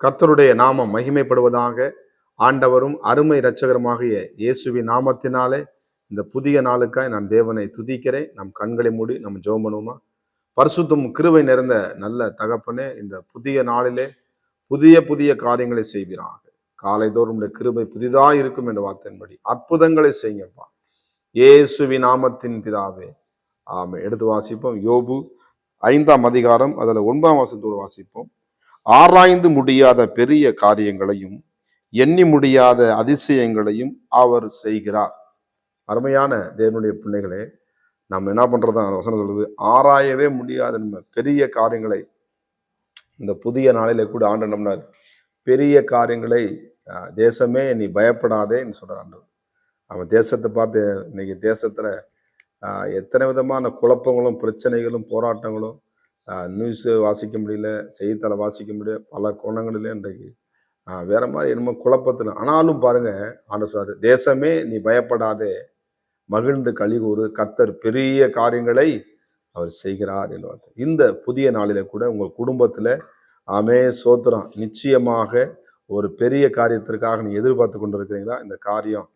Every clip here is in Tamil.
கர்த்தருடைய நாமம் மகிமைப்படுவதாக. ஆண்டவரும் அருமை இரட்சகருமாகிய இயேசுவின் நாமத்தினாலே இந்த புதிய நாளுக்காய் நான் தேவனை துதிக்கிறேன். நம் கண்களை மூடி நம்ம ஜெபம் பண்ணுவோமா? பரிசுத்தம் கிருபை நிறைந்த நல்ல தகப்பனே, இந்த புதிய நாளிலே புதிய புதிய காரியங்களை செய்வீராக. காலைதோறும் உடைய கிருபை புதிதாக இருக்கும் என்ற வார்த்தையின்படி அற்புதங்களை செய்யுங்கப்பா, இயேசுவின் நாமத்தின் பிதாவே, ஆமென். எடுத்து வாசிப்போம். யோபு 5ஆம் அதிகாரம் அதில் 9ஆம் வசனத்தோடு வாசிப்போம். ஆராய்ந்து முடியாத பெரிய காரியங்களையும் எண்ணி முடியாத அதிசயங்களையும் அவர் செய்கிறார். அருமையான தேவனுடைய பிள்ளைகளே, நம்ம என்ன பண்றதா அந்த வசனம் சொல்லுது, ஆராயவே முடியாத நம்ம பெரிய காரியங்களை இந்த புதிய நாளிலே கூட ஆண்டு நம்பினார். பெரிய காரியங்களை தேசமே நீ பயப்படாதேன்னு சொல்ற ஆண்டவர். அவன் தேசத்தை பார்த்து, இன்னைக்கு தேசத்துல எத்தனை விதமான குழப்பங்களும் பிரச்சனைகளும் போராட்டங்களும், நியூஸ் வாசிக்க முடியல, செய்தித்தாளை வாசிக்க முடியல, பல கோணங்களிலே இன்றைக்கு வேற மாதிரி என்னமோ குழப்பத்தில். ஆனாலும் பாருங்க, ஆண்டவர் சொல்றாரு, தேசமே நீ பயப்படாதே, மகிழ்ந்து கலிகூறு, கர்த்தர் பெரிய காரியங்களை அவர் செய்கிறார் என்பார். இந்த புதிய நாளில கூட உங்கள் குடும்பத்துல ஆமே சோத்திரம், நிச்சயமாக ஒரு பெரிய காரியத்திற்காக நீ எதிர்பார்த்து கொண்டிருக்கிறீங்களா? இந்த காரியம்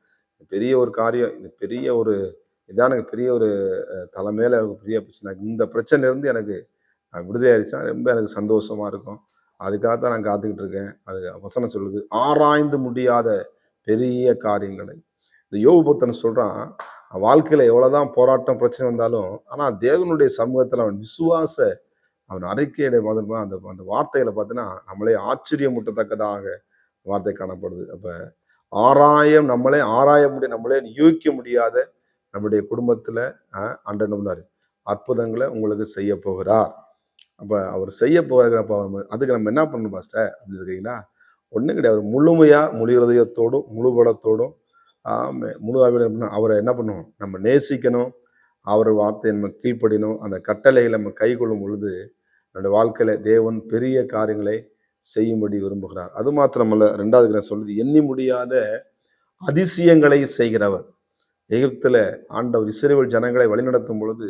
பெரிய ஒரு காரியம், இது பெரிய ஒரு இதான் எனக்கு பெரிய ஒரு தலைமையில எனக்கு பெரிய பிரச்சனை, இந்த பிரச்சனை இருந்து எனக்கு விடுதலை ஆயிடுச்சா ரொம்ப எனக்கு சந்தோஷமா இருக்கும். அதுக்காகத்தான் நான் காத்துக்கிட்டு இருக்கேன். அது வசனம் சொல்லுது, ஆராய்ந்து முடியாத பெரிய காரியங்களை. இந்த யோபு புத்தன் சொல்றான், வாழ்க்கையில எவ்வளவுதான் போராட்டம் பிரச்சனை வந்தாலும், ஆனா தேவனுடைய சமூகத்துல அவன் விசுவாச அவன் அறிக்கையிட அந்த அந்த வார்த்தைகளை பார்த்தீங்கன்னா நம்மளே ஆச்சரியமூட்டத்தக்கதாக வார்த்தை காணப்படுது. அப்ப நம்மளே ஆராய முடியும், நம்மளே யூகிக்க முடியாத நம்முடைய குடும்பத்துல ஆண்டவர் நம்பினாரு அற்புதங்களை உங்களுக்கு செய்ய போகிறார். அப்ப அவர் செய்ய போகிறப்ப அதுக்கு நம்ம என்ன பண்ணணும் பாஸ்டர் அப்படின்னு இருக்கீங்களா? ஒண்ணும் கிடையாது. முழு இதயத்தோடும் முழு பலத்தோடும் முழு அவரை என்ன பண்ணணும், நம்ம நேசிக்கணும். அவர் வார்த்தையை நம்ம கீழ்ப்படினோம். அந்த கட்டளைகளை நம்ம கை கொள்ளும் பொழுது நம்முடைய வாழ்க்கையில தேவன் பெரிய காரியங்களை செய்யும்படி விரும்புகிறார். அது மாத்திரமல்ல, 2வது சொல்லுது, எண்ணி முடியாத அதிசயங்களை செய்கிறவர். எகிப்துல ஆண்டவர் இஸ்ரவேல் ஜனங்களை வழிநடத்தும் பொழுது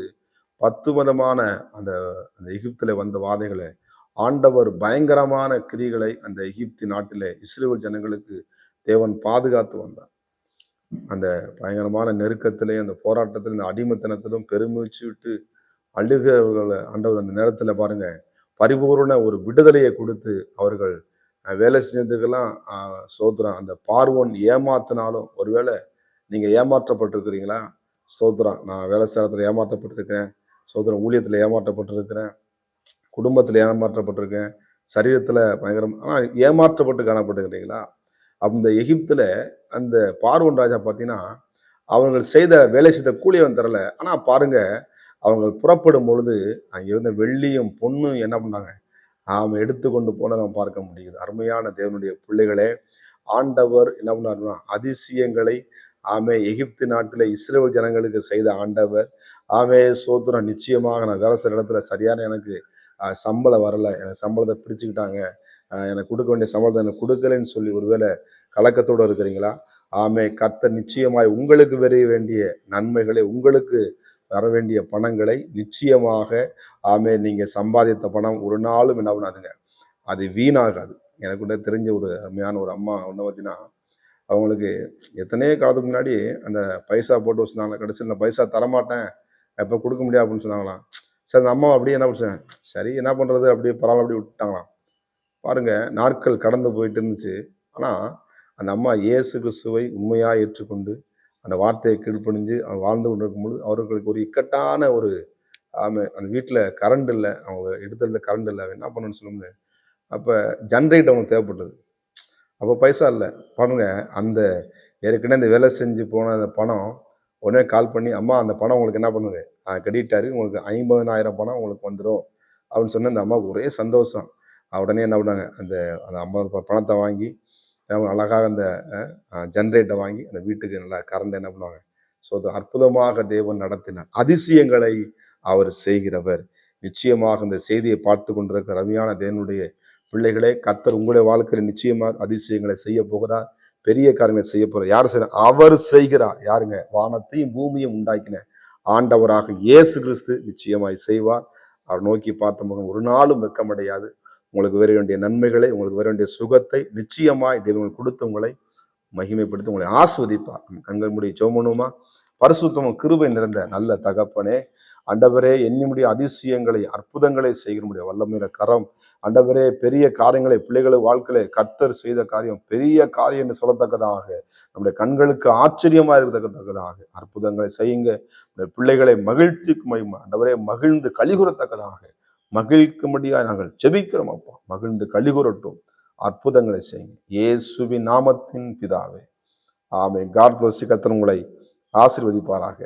10 விதமான அந்த அந்த எகிப்தில் வந்த வாதைகளை ஆண்டவர் பயங்கரமான கிரிகளை அந்த எகிப்தி நாட்டிலே இஸ்ரவேல் ஜனங்களுக்கு தேவன் பாதுகாத்து வந்தார். அந்த பயங்கரமான நெருக்கத்திலே, அந்த போராட்டத்திலும், இந்த அடிமைத்தனத்திலும் பெருமூச்சு விட்டு அழுகிறவர்களை ஆண்டவர் அந்த நேரத்தில் பாருங்க பரிபூர்ண ஒரு விடுதலையை கொடுத்து அவர்கள் வேலை செஞ்சதுக்கெல்லாம் சோதரம். அந்த பார்வோன் ஏமாத்தினாலும், ஒருவேளை நீங்க ஏமாற்றப்பட்டிருக்கிறீங்களா? சோதரம், நான் வேலை ஸ்தலத்தில் ஏமாற்றப்பட்டிருக்கேன், சோதரம் ஊழியத்தில் ஏமாற்றப்பட்டிருக்கிறேன், குடும்பத்தில் ஏமாற்றப்பட்டிருக்கேன், சரீரத்தில் பயங்கரம் ஏமாற்றப்பட்டு காணப்பட்டிருக்கிறீங்களா? அந்த எகிப்துல அந்த பார்வோன் ராஜா பார்த்தீங்கன்னா, அவர்கள் செய்த வேலை செய்த கூலியவன் தரல. ஆனா பாருங்க, அவங்க புறப்படும் பொழுது அங்கே இருந்த வெள்ளியும் பொண்ணும் என்ன பண்ணாங்க, அவன் எடுத்துக்கொண்டு போன நம்ம பார்க்க முடியுது. அருமையான தேவனுடைய பிள்ளைகளே, ஆண்டவர் என்ன பண்ணாருன்னா அதிசயங்களை எகிப்து நாட்டில் இஸ்ரேல் ஜனங்களுக்கு செய்த ஆண்டவர். சோத்திரம். நிச்சயமாக நான் வேலை செய்கிற இடத்துல சரியான எனக்கு சம்பளம் வரல, எனக்கு சம்பளத்தை பிடிச்சுக்கிட்டாங்க, எனக்கு கொடுக்க வேண்டிய சம்பளத்தை எனக்கு கொடுக்கலன்னு சொல்லி ஒருவேளை கலக்கத்தோடு இருக்கிறீங்களா? கர்த்தர் நிச்சயமாய் உங்களுக்கு வர வேண்டிய நன்மைகளை, உங்களுக்கு வர வேண்டிய பணங்களை நிச்சயமாக நீங்க சம்பாதித்த பணம் ஒரு நாளும் என்ன பண்ணாதுங்க, அது வீணாகாது. எனக்கு கூட தெரிஞ்ச ஒரு அருமையான ஒரு அம்மா ஒன்று பார்த்தீங்கன்னா, அவங்களுக்கு எத்தனையோ காலத்துக்கு முன்னாடி அந்த பைசா போட்டு வச்சுருந்தாங்க. கடைசியில் இந்த பைசா தரமாட்டேன், எப்போ கொடுக்க முடியாது அப்படின்னு சொன்னாங்களாம். சரி, அந்த அம்மா அப்படியே என்ன பண்ணுச்சேன், சரி என்ன பண்ணுறது, அப்படியே பரவாயில்ல அப்படி விட்டுட்டாங்களாம். பாருங்க, நாட்கள் கடந்து போயிட்டு இருந்துச்சு. ஆனால் அந்த அம்மா இயேசு கிறிஸ்துவை உண்மையாக ஏற்றுக்கொண்டு அந்த வார்த்தையை கீழ்ப்பணிஞ்சு வாழ்ந்து கொண்டு இருக்கும்போது அவர்களுக்கு ஒரு இக்கட்டான ஒரு அந்த வீட்டில் கரண்ட் இல்லை, அவங்க இடத்துல கரண்ட் இல்லை, என்ன பண்ணணும்னு சொல்லுங்க. அப்போ ஜென்ரேட் அவங்களுக்கு தேவைப்பட்டது. அப்போ பைசா இல்லை. பாருங்க, அந்த ஏற்கனவே இந்த வேலை செஞ்சு போன அந்த பணம் உடனே கால் பண்ணி, அம்மா அந்த பணம் உங்களுக்கு என்ன பண்ணுது, கட்டிட்டாரு, உங்களுக்கு 50,000 பணம் உங்களுக்கு வந்துடும் அப்படின்னு சொன்ன அந்த அம்மாவுக்கு ஒரே சந்தோஷம். உடனே என்ன பண்ணாங்க, அந்த அந்த 50 பணத்தை வாங்கி அழகாக அந்த ஜென்ரேட்டை வாங்கி அந்த வீட்டுக்கு நல்லா கரண்ட் என்ன பண்ணுவாங்க. ஸோ அற்புதமாக தேவன் நடத்தினார். அதிசயங்களை அவர் செய்கிறவர். நிச்சயமாக இந்த செய்தியை பார்த்து கொண்டிருக்கிற ரவியான தேவனுடைய பிள்ளைகளே, கர்த்தர் உங்களுடைய வாழ்க்கையில் நிச்சயமாக அதிசயங்களை செய்ய போகிறார். பெரிய காரியங்களை செய்ய போகிறார். யார் செய்யறார்? அவர் செய்கிறார். யாருங்க? வானத்தையும் பூமியும் உண்டாக்கின ஆண்டவராக இயேசு கிறிஸ்து நிச்சயமாய் செய்வார். அவர் நோக்கி பார்த்த முகம் ஒரு நாளும் வெட்கமடையாது. உங்களுக்கு வர வேண்டிய நன்மைகளை, உங்களுக்கு வர வேண்டிய சுகத்தை நிச்சயமாய் தேவன் கொடுத்து உங்களை மகிமைப்படுத்தி உங்களை ஆஸ்வதிப்பார். நம்ம கண்கள் மூடி ஜெபம் பண்ணுவோமா? பரிசுத்தமும் கிருபை நிறைந்த நல்ல தகப்பனே, ஆண்டவரே, எண்ணி முடிய அதிசயங்களை அற்புதங்களை செய்கிற முடிய வல்லமையில கரம், ஆண்டவரே, பெரிய காரியங்களை பிள்ளைகளை வாழ்க்கையில கர்த்தர் செய்த காரியம் பெரிய காரியம் என்று சொல்லத்தக்கதாக, நம்முடைய கண்களுக்கு ஆச்சரியமா இருக்கத்தக்கதாக அற்புதங்களை செய்யுங்க. பிள்ளைகளை மகிழ்ச்சிக்கு மகிமை, ஆண்டவரே, மகிழ்ந்து கலிகூறத்தக்கதாக மகிழ்க்கும்படியாக நாங்கள் ஜெபிக்கிறோம் அப்பா. மகிழ்ந்து கலிகூறட்டும், அற்புதங்களை செய்யுங்க இயேசுவின் நாமத்தின் பிதாவே, ஆமென். God bless you. கர்த்தர் உங்களை ஆசீர்வதிப்பாராக.